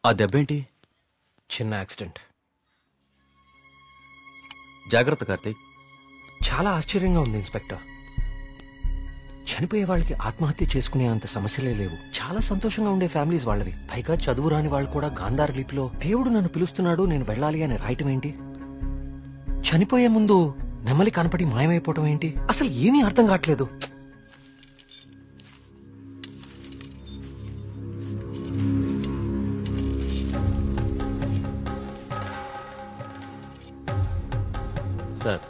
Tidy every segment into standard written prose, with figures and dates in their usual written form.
ఆ దెబ్బేంటి? చిన్న యాక్సిడెంట్. జాగ్రత్త కార్తీక్. చాలా ఆశ్చర్యంగా ఉంది ఇన్స్పెక్టర్. చనిపోయే వాళ్ళకి ఆత్మహత్య చేసుకునే అంత సమస్యలే లేవు. చాలా సంతోషంగా ఉండే ఫ్యామిలీస్ వాళ్ళవి. పైగా చదువు రాని వాళ్ళు కూడా గాంధార్ లిపిలో దేవుడు నన్ను పిలుస్తున్నాడు నేను వెళ్ళాలి అని రాయటం ఏంటి? చనిపోయే ముందు నెమలి కనపడి మాయమైపోవటం ఏంటి? అసలు ఏమీ అర్థం కావట్లేదు. సార్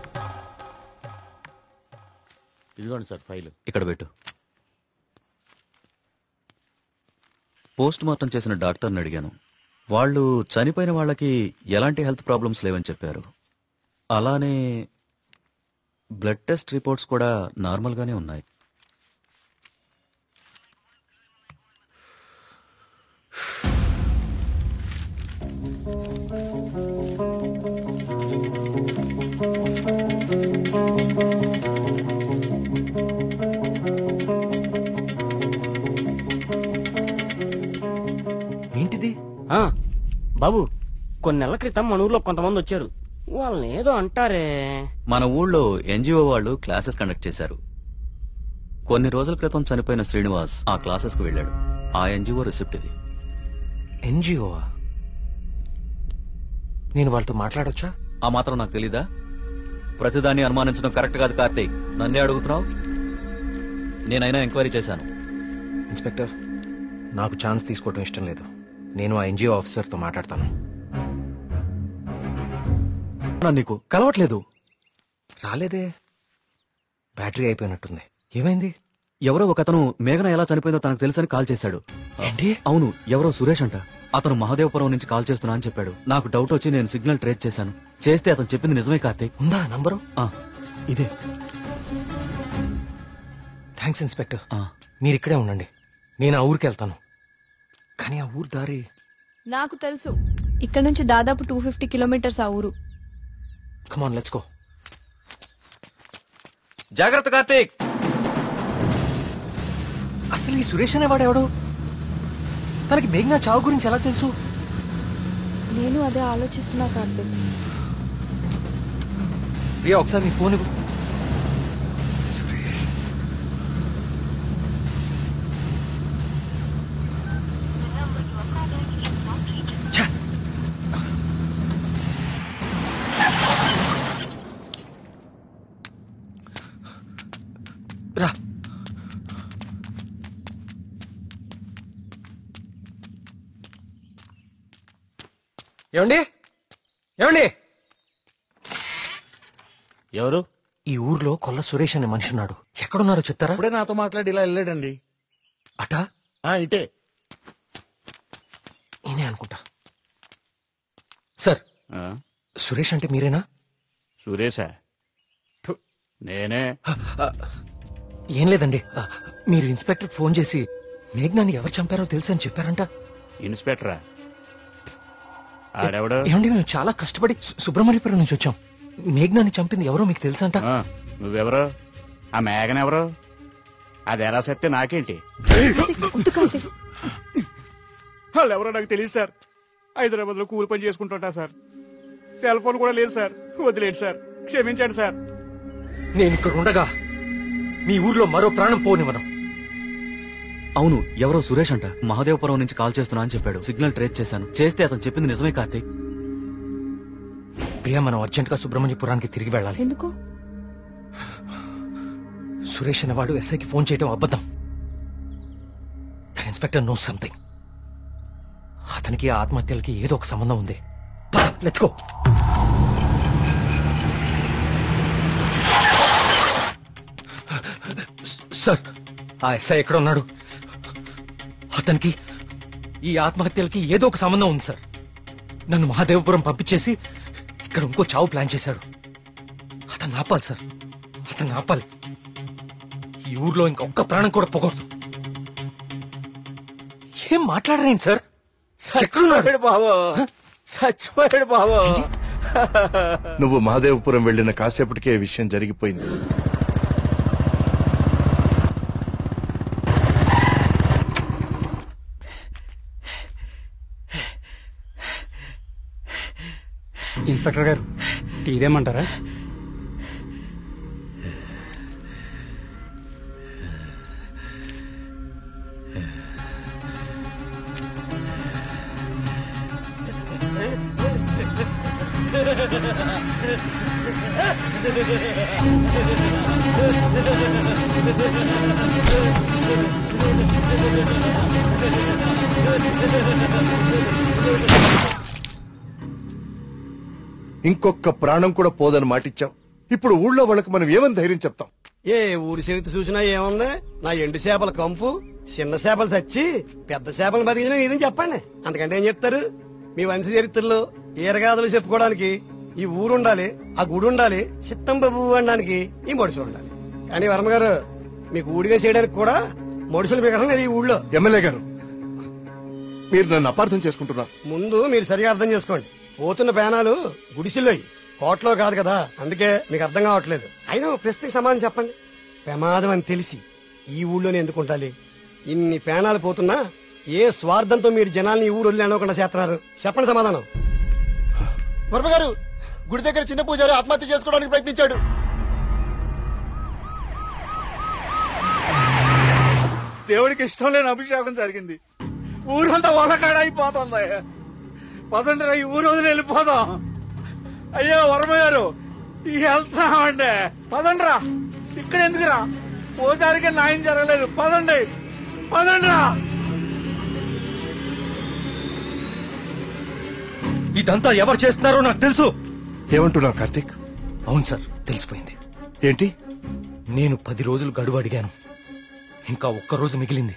ఇదిగోండి సార్ ఫైల్. ఇక్కడ పెట్టు. పోస్ట్ మార్టం చేసిన డాక్టర్ని అడిగాను. వాళ్ళు చనిపోయిన వాళ్ళకి ఎలాంటి హెల్త్ ప్రాబ్లమ్స్ లేవని చెప్పారు. అలానే బ్లడ్ టెస్ట్ రిపోర్ట్స్ కూడా నార్మల్గానే ఉన్నాయి. ఏంటిది? బాబు, కొన్ని నెలల క్రితం మన ఊర్లో కొంతమంది వచ్చారు. వాళ్ళని ఏదో అంటారే. మన ఊళ్ళో ఎన్జిఓ వాళ్ళు క్లాసెస్ కండక్ట్ చేశారు. కొన్ని రోజుల క్రితం చనిపోయిన శ్రీనివాస్ ఆ క్లాసెస్ కు వెళ్ళాడు. ఆ ఎన్జిఓ రిసిప్ట్ ఇది. ఎన్జిఓవా? నేను వాళ్ళతో మాట్లాడొచ్చా? ఆ మాత్రం నాకు తెలీదా? ప్రతిదాన్ని అనుమానించడం కరెక్ట్ కాదు కార్తీక్. నన్నే అడుగుతున్నావు. నేనైనా ఎంక్వైరీ చేశాను. ఇన్స్పెక్టర్, నాకు ఛాన్స్ తీసుకోవటం ఇష్టం లేదు. నేను ఆ ఎన్జిఓ ఆఫీసర్తో మాట్లాడతాను. నీకు కలవట్లేదు. రాలేదే. బ్యాటరీ అయిపోయినట్టుంది. ఏమైంది? ఎవరో ఒకతను మేఘన ఎలా చనిపోయిందో తనకు తెలుసని కాల్ చేశాడు. ఏంటి? అవును, ఎవరో సురేష్ అంట. అతను మహదేవపురం నుంచి కాల్ చేస్తున్నా అని చెప్పాడు. నాకు డౌట్ వచ్చి నేను సిగ్నల్ ట్రేస్ చేశాను. చేస్తే అతను చెప్పింది నిజమే కార్తీక్. ఉందా నంబరు? ఇదే. Thanks inspector. మీరు ఇక్కడే ఉండండి, నేను ఆ ఊరికి వెళ్తాను. కానీ ఆ ఊరు దారి నాకు తెలుసు. ఇక్కడ నుంచి దాదాపు 250 కిలోమీటర్స్ ఆ ఊరు. Come on let's go. జాగ్రత్త కార్తీక్. అసలు ఈ సురేష్ అనేవాడెవడు? తనకి మేఘనా చావు గురించి ఎలా తెలుసు? నేను అదే ఆలోచిస్తున్నా కార్తీక్. ప్రియా, ఒకసారి నీ ఫోన్ ఇవ్వు. రా. ఏమండి? ఏమండి? ఎవరు? ఈ ఊర్లో కొల్ల సురేష్ అనే మనిషి ఉన్నాడు. ఎక్కడున్నారో చెప్తారా? ఇప్పుడే నాతో మాట్లాడి ఇలా వెళ్ళాడండి. అటా? ఇటే. నేనే అనుకుంటా. సార్, సురేష్ అంటే మీరేనా? సురేషా? నేనే. ఏం లేదండి, మీరు ఇన్స్పెక్టర్ ఫోన్ చేసి మేఘనాన్ని ఎవరు చంపారో తెలుసు అని చెప్పారంట. ఇన్స్పెక్టరా? ఆడెవడు? ఏమండి, మేము చాలా కష్టపడి సుబ్రహ్మణ్యపురం నుంచి వచ్చాం. మేఘనాన్ని చంపింది ఎవరో మీకు తెలుసంట. నువ్వెవరు? ఆ మేఘన ఎవరు? అది ఎలా సత్తే నాకేంటి? వాళ్ళు ఎవరో నాకు తెలియదు సార్. హైదరాబాద్ లో కూలి పని చేసుకుంటుంటా సార్. సెల్ ఫోన్ కూడా లేదు సార్. వదిలేండి సార్, క్షమించండి సార్. నేను ఇక్కడ ఉండగా మీ ఊర్లో మరో ప్రాణం పోనివ్వను. అవును, ఎవరో సురేష్ అంట. మహదేవపురం నుంచి కాల్ చేస్తున్నా అని చెప్పాడు. సిగ్నల్ ట్రేస్ చేశాను. చేస్తే అతను చెప్పింది నిజమే కార్తీక్. ప్రియా, మనం అర్జెంట్ గా సుబ్రహ్మణ్యపురానికి తిరిగి వెళ్ళాలి. ఎందుకు? సురేష్ అనేవాడు ఎస్ఐకి ఫోన్ చేయడం అబద్ధం. That inspector knows something. అతనికి ఆ ఆత్మహత్యలకి ఏదో ఒక సంబంధం ఉంది. Let's go. సార్, ఆ ఎస్ఐ ఎక్కడ ఉన్నాడు? అతనికి ఈ ఆత్మహత్యలకి ఏదో ఒక సంబంధం ఉంది సార్. నన్ను మహాదేవపురం పంపించేసి ఇక్కడ ఇంకో చావు ప్లాన్ చేశాడు. అతను ఆపాలి సార్, అతను ఆపాలి. ఈ ఊర్లో ఇంకొక్క ప్రాణం కూడా పోకూడదు. ఏం మాట్లాడరేంటి సార్? చచ్చిపోయాడు బాబు, చచ్చిపోయాడు బాబు. నువ్వు మహాదేవపురం వెళ్లిన కాసేపటికే విషయం జరిగిపోయింది. ఇన్స్పెక్టర్ గారు టీ ఇదేమంటారా? ఇంకొక ప్రాణం కూడా పోదని మాటిచ్చాం. ఇప్పుడు ఊళ్ళో వాళ్ళకి మనం ఏమని ధైర్యం చెప్తాం? ఏ ఊరి చరిత్ర చూసినా ఏముంది? నా ఎండు చేపల కంపు, చిన్న చేపలు చచ్చి పెద్ద చేపలు బతికిన ఇదని చెప్పండి. అంతకంటే ఏం చెప్తారు? మీ వంశ చరిత్రలో ఈరగాథలు చెప్పుకోవడానికి ఈ ఊరు ఉండాలి, ఆ గుడి ఉండాలి, చిత్తం బాబు అనడానికి ఈ మడుసులు ఉండాలి. కానీ వర్మ గారు, మీకు ఊడిగా చేయడానికి కూడా మడుసులు మిగడం లేదు ఈ ఊళ్ళో. ఎమ్మెల్యే గారు, మీరు నన్ను అపార్థం చేసుకుంటున్నారు. ముందు మీరు సరిగా అర్థం చేసుకోండి. పోతున్న పేనాలు గుడిసిల్లోయి, కోట్లో కాదు కదా. అందుకే మీకు అర్థం కావట్లేదు. అయినా ప్రశ్నకి సమాధానం చెప్పండి. ప్రమాదం అని తెలిసి ఈ ఊళ్ళోనే ఎందుకు ఉండాలి? ఇన్ని పేనాలు పోతున్నా ఏ స్వార్థంతో మీరు జనాల్ని ఈ ఊరు వదిలి అనుకుండా చేస్తున్నారు? చెప్పండి సమాధానం. వర్మ గారు, గుడి దగ్గర చిన్న పూజారి ఆత్మహత్య చేసుకోవడానికి ప్రయత్నించాడు. దేవుడికి ఇష్టం లేని అభిషేకం జరిగింది. ఊరంతా వలకాడ అయిపోతుంది. పదండ్రా, ఈ ఊరు వదిలి వెళ్ళిపోదాం. అయ్యో వర్మ గారు, వెళ్తామండి. పదండ్రా, ఇక్కడ ఎందుకురా? పూజారికి న్యాయం జరగలేదు. పదండి, పదండ్రా. ఇదంతా ఎవరు చేస్తున్నారో నాకు తెలుసు. ఏమంటున్నావు కార్తీక్? అవును సార్, తెలిసిపోయింది. ఏంటి? నేను 10 రోజులు గడువు అడిగాను. ఇంకా ఒక్కరోజు మిగిలింది.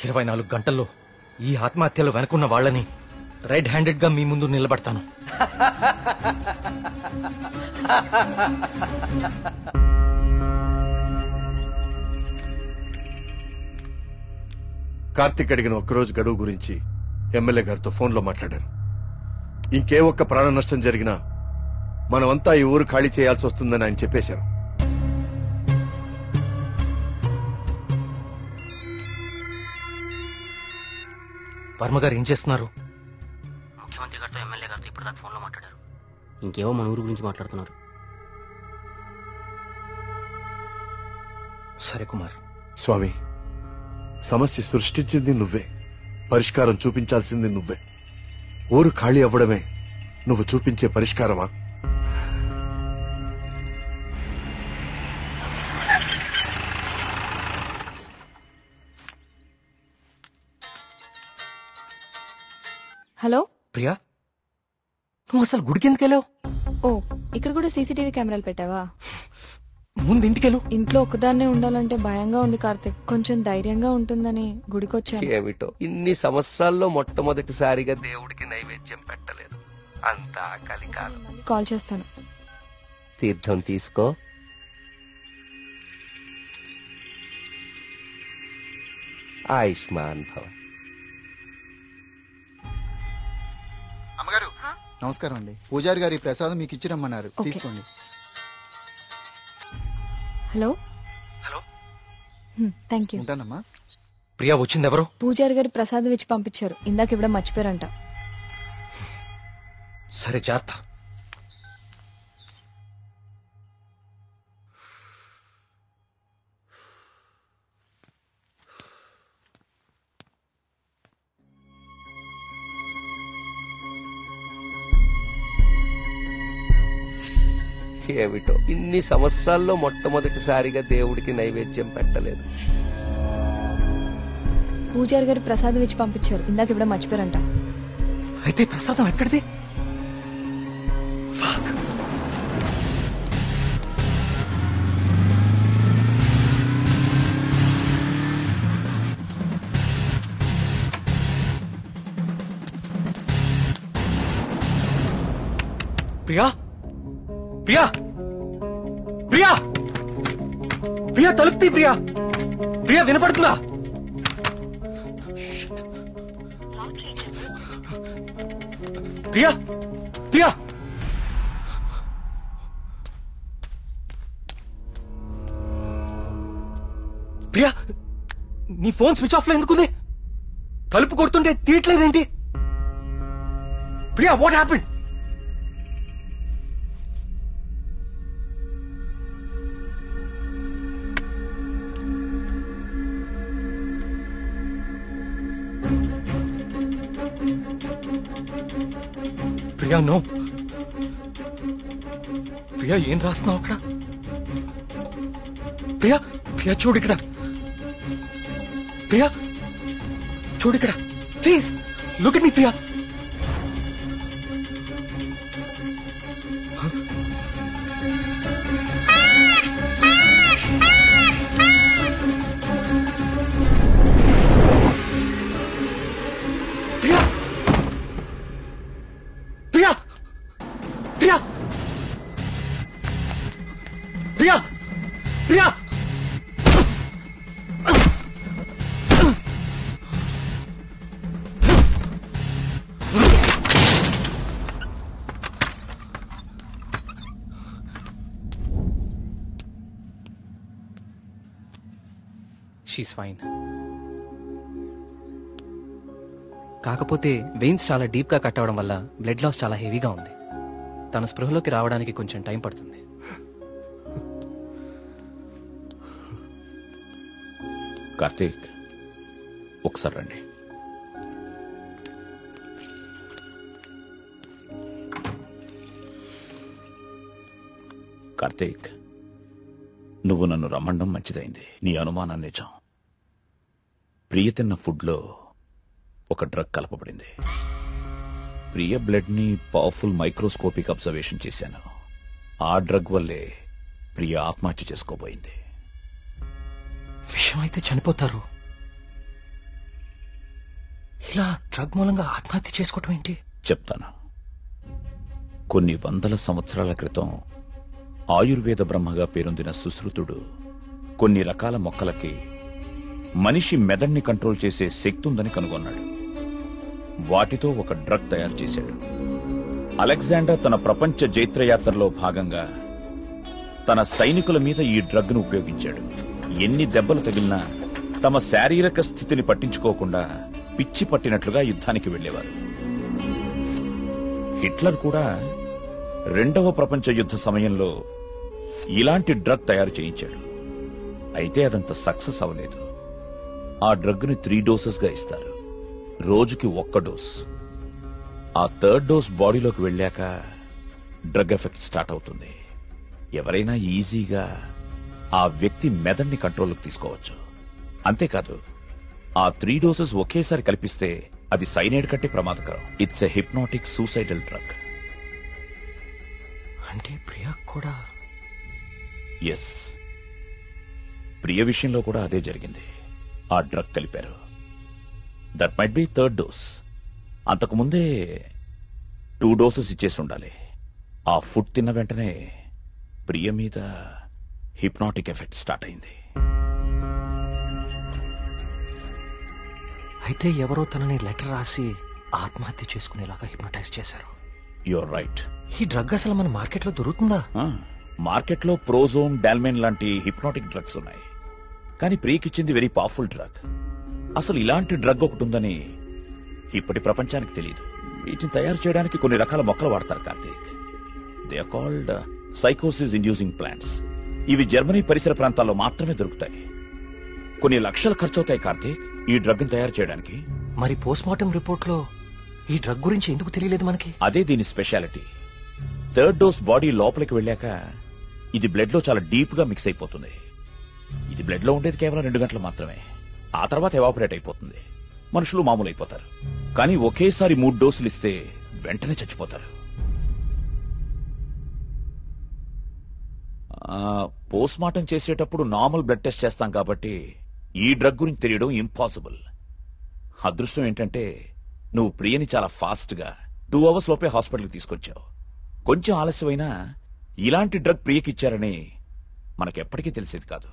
24 గంటల్లో ఈ ఆత్మహత్యలో వెనుకున్న వాళ్ళని రెడ్ హ్యాండెడ్ గా మీ ముందు నిలబడతాను. కార్తీక్ అడిగిన ఒక్కరోజు గడువు గురించి ఎమ్మెల్యే గారితో ఫోన్లో మాట్లాడారు. ఇంకే ఒక్క ప్రాణ నష్టం జరిగినా మనమంతా ఈ ఊరు ఖాళీ చేయాల్సి వస్తుందని ఆయన చెప్పేశారు. వర్మ గారు ఏం చేస్తున్నారు? ముఖ్యమంత్రి గారితో ఎమ్మెల్యే గారితో ఇప్పుడు దాకా ఫోన్ లో మాట్లాడారు. ఇంకేవో మన ఊరు గురించి మాట్లాడుతున్నారు. సరే కుమార్. స్వామి, సమస్య సృష్టించింది నువ్వే, పరిష్కారం చూపించాల్సింది నువ్వే. ఊరు ఖాళీ అవ్వడమే నువ్వు చూపించే పరిష్కారమా? హలో ప్రియా, నువ్వు అసలు గుడికి ఎందుకు వెళ్ళావు? ఓ, ఇక్కడ కూడా సీసీటీవీ కెమెరాలు పెట్టావా? ముందు ఇంటికెళ్ళు. ఇంట్లో ఒక్కదాన్నే ఉండాలంటే భయంగా ఉంది కార్తిక్. కొంచెం ధైర్యంగా ఉంటుందని గుడికొచ్చాను. ఏమిటో ఇన్ని సంవత్సరాల్లో మొట్టమొదటిసారిగా దేవుడికి నైవేద్యం పెట్టలేదు. అంతా కలికాలం. కాల్ చేస్తాను. తీర్థం తీసుకో. ఆయుష్మాన్ భవ. అమ్మగారు నమస్కారం అండి. పూజారి గారి ప్రసాదం మీకు ఇచ్చిరమ్మన్నారు, తీసుకోండి. హలో. హలో. Thank you. ఉంటానమ్మా. ప్రియా వచ్చింది ఎవరు? పూజారి గారు ప్రసాదం ఇచ్చి పంపించారు. ఇందాక ఇవ్వడం మర్చిపోయారంట. సరే, జాగ్రత్త. ఏమిటో ఇన్ని సంవత్సరాల్లో మొట్టమొదటిసారిగా దేవుడికి నైవేద్యం పెట్టలేదు. పూజారి గారు ప్రసాదం ఇచ్చి పంపించారు. ఇందాక ఇవ్వడం మర్చిపోయారంట. అయితే ప్రసాదం ఎక్కడిది? ప్రియా, ప్రియా, ప్రియా, ప్రియా, తలుపు తీ. ప్రియా, ప్రియా, వినపడుతుందా? ప్రియా, ప్రియా, ప్రియా, నీ ఫోన్ స్విచ్ ఆఫ్ లో ఎందుకుంది? తలుపు కొడుతుంటే తీయట్లేదేంటి? Priya, what happened? Priya no. Priya ఏం రాస్తున్నావు అక్కడ? ప్రియా ప్రియా చూడు ఇక్కడ. ప్రియా చూడు ఇక్కడ please look at me Priya. Priya Priya Priya Priya she's fine. కాకపోతే వెయిన్స్ చాలా డీప్ గా కట్ అవడం వల్ల బ్లడ్ లాస్ చాలా హెవీగా ఉంది. తన స్పృహలోకి రావడానికి కొంచెం టైం పడుతుంది. కార్తీక్ ఒకసారి రండి. కార్తీక్, నువ్వు నన్ను రమ్మండం మంచిదైంది. నీ అనుమానం నిజం. ప్రియ తిన్న ఫుడ్లో ఒక డ్రగ్ కలపబడింది. ప్రియ బ్లడ్ ని పవర్ఫుల్ మైక్రోస్కోపిక్ అబ్జర్వేషన్ చేశాను. ఆ డ్రగ్ వల్లే ప్రియ ఆత్మహత్య చేసుకోబోయింది. విషయం అయితే చనిపోతారు, ఇలా డ్రగ్ మూలంగా ఆత్మహత్య చేసుకోవటం ఏంటి? చెప్తాను. కొన్ని వందల సంవత్సరాల క్రితం ఆయుర్వేద బ్రహ్మగా పేరొందిన సుశ్రుతుడు కొన్ని రకాల మొక్కలకి మనిషి మెదడుని కంట్రోల్ చేసే శక్తి ఉందని కనుగొన్నాడు. వాటితో ఒక డ్రగ్ తయారు చేశాడు. అలెగ్జాండర్ తన ప్రపంచ జైత్రయాత్రలో భాగంగా తన సైనికుల మీద ఈ డ్రగ్ ను ఉపయోగించాడు. ఎన్ని దెబ్బలు తగిలినా తమ శారీరక స్థితిని పట్టించుకోకుండా పిచ్చి పట్టినట్లుగా యుద్ధానికి వెళ్లేవారు. హిట్లర్ కూడా రెండవ ప్రపంచ యుద్ధ సమయంలో ఇలాంటి డ్రగ్ తయారు చేయించాడు. అయితే అదంత సక్సెస్ అవ్వలేదు. ఆ డ్రగ్ ని 3 డోసెస్ గా ఇస్తారు. రోజుకి 1 డోస్. ఆ 3rd డోస్ బాడీలోకి వెళ్ళాక డ్రగ్ ఎఫెక్ట్ స్టార్ట్ అవుతుంది. ఎవరైనా ఈజీగా ఆ వ్యక్తి మెదడుని కంట్రోల్లోకి తీసుకోవచ్చు. అంతేకాదు, ఆ 3 డోసెస్ ఒకేసారి కల్పిస్తే అది సైనైడ్ కంటే ప్రమాదకరం. It's a hypnotic suicidal drug. అంటే ప్రియా కూడా? ఎస్, ప్రియ విషయంలో కూడా అదే జరిగింది. ఆ డ్రగ్ కలిపారు. That might be 3rd dose. అంతకుముందే 2 డోసెస్ ఇచ్చేసి ఉండాలి. ఆ ఫుడ్ తిన్న వెంటనే ప్రియ మీద హిప్నాటిక్ ఎఫెక్ట్ స్టార్ట్ అయింది. అయితే ఎవరో తనని లెటర్ రాసి ఆత్మహత్య చేసుకునేలాగా హిప్నటైజ్ చేశారు. You're right. ఈ డ్రగ్ అసలు మన మార్కెట్లో దొరుకుతుందా? మార్కెట్లో ప్రోజోన్, డాల్మెన్ లాంటి హిప్నాటిక్ డ్రగ్స్ ఉన్నాయి. కానీ ప్రియకిచ్చింది వెరీ పవర్ఫుల్ డ్రగ్. అసలు ఇలాంటి డ్రగ్ ఒకటి ఉందని ఇప్పటి ప్రపంచానికి తెలియదు. వీటిని తయారు చేయడానికి కొన్ని రకాల మొక్కలు వాడతారు కార్తీక్. దే ఆర్ కాల్డ్ సైకోసిస్ ఇండ్యూసింగ్ ప్లాంట్స్. ఇవి జర్మనీ పరిసర ప్రాంతాల్లో మాత్రమే దొరుకుతాయి. కొన్ని లక్షలు ఖర్చవుతాయి కార్తీక్ ఈ డ్రగ్ ని తయారు చేయడానికి. మరి పోస్ట్ మార్టం రిపోర్ట్ లో ఈ డ్రగ్ గురించి ఎందుకు తెలియలేదు మనకి? అదే దీని స్పెషాలిటీ. 3rd డోస్ బాడీ లోపలికి వెళ్ళాక ఇది బ్లడ్ లో చాలా డీప్ గా మిక్స్ అయిపోతుంది. ఇది బ్లడ్ లో ఉండేది కేవలం 2 గంటలు మాత్రమే. ఆ తర్వాత ఎవాపరేట్ అయిపోతుంది. మనుషులు మామూలు అయిపోతారు. కానీ ఒకేసారి 3 డోసులు ఇస్తే వెంటనే చచ్చిపోతారు. పోస్ట్ మార్టం చేసేటప్పుడు నార్మల్ బ్లడ్ టెస్ట్ చేస్తాం కాబట్టి ఈ డ్రగ్ గురించి తెలియడం ఇంపాసిబుల్. అదృష్టం ఏంటంటే నువ్వు ప్రియని చాలా ఫాస్ట్ గా 2 అవర్స్ లోపే హాస్పిటల్కి తీసుకొచ్చావు. కొంచెం ఆలస్యమైనా ఇలాంటి డ్రగ్ ప్రియకిచ్చారని మనకెప్పటికీ తెలిసేది కాదు.